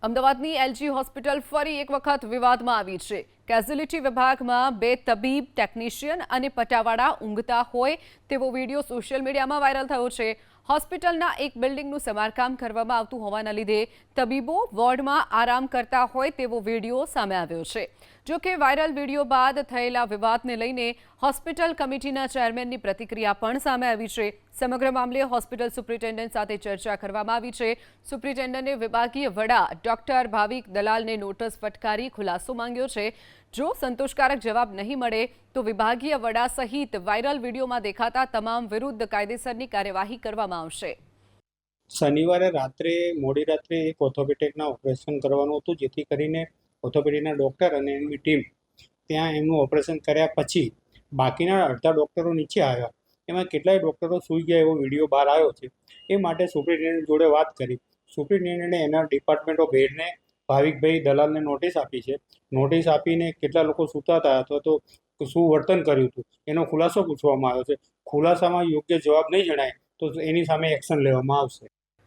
અમદાવાદની LG hospital ફરી એક વખત વિવાદમાં આવી છે। કેઝ્યુઅલિટી વિભાગમાં બે તબીબ, ટેકનિશિયન અને પટાવાળા ઊંઘતા હોય તેવો વિડીયો સોશિયલ મીડિયામાં વાયરલ થયો છે। હોસ્પિટલના એક બિલ્ડિંગનું સમારકામ કરવામાં આવતું હોવાના લીધે તબીબો વોર્ડમાં આરામ કરતા હોય તેવો વિડીયો સામે આવ્યો છે। જો કે વાયરલ વિડીયો બાદ થયેલા વિવાદને લઈને હોસ્પિટલ કમિટીના ચેરમેનની પ્રતિક્રિયા પણ સામે આવી છે। સમગ્ર મામલે હોસ્પિટલ સુપ્રિન્ટેન્ડન્ટ સાથે ચર્ચા કરવામાં આવી છે। સુપ્રિન્ટેન્ડન્ટે વિભાગીય વડા ડોક્ટર ભાવિક દલાલને નોટિસ ફટકારી ખુલાસો માંગ્યો છે। જો સંતોષકારક જવાબ નહીં મળે તો વિભાગીય વડા સહિત વાયરલ વિડીયોમાં દેખાતા તમામ વિરુદ્ધ કાયદેસરની કાર્યવાહી કરવામાં આવશે। શનિવારે રાત્રે મોડી રાત્રે એક ઓર્થોપેડિકના ઓપરેશન કરવાનું હતું, જેથી કરીને ઓર્થોપેડિકના ડૉક્ટર અને એમની ટીમ ત્યાં એમનું ઓપરેશન કર્યા પછી બાકીના અડધા ડૉક્ટરો નીચે આવ્યા। એમાં કેટલાય ડૉક્ટરો સૂઈ ગયા એવો વિડીયો બહાર આવ્યો છે। એ માટે સુપ્રિન્ટેન્ડન્ટ જોડે વાત કરી। સુપ્રિન્ટેન્ડન્ટે એના ડિપાર્ટમેન્ટ ઓફ હેડને ભાવિકભાઈ દલાલને નોટિસ આપી છે। નોટિસ આપીને કેટલા લોકો સૂતા હતા અથવા તો શું વર્તન કર્યું હતું એનો ખુલાસો પૂછવામાં આવ્યો છે। ખુલાસામાં યોગ્ય જવાબ નહીં જણાય તો એની સામે એક્શન લેવામાં આવશે।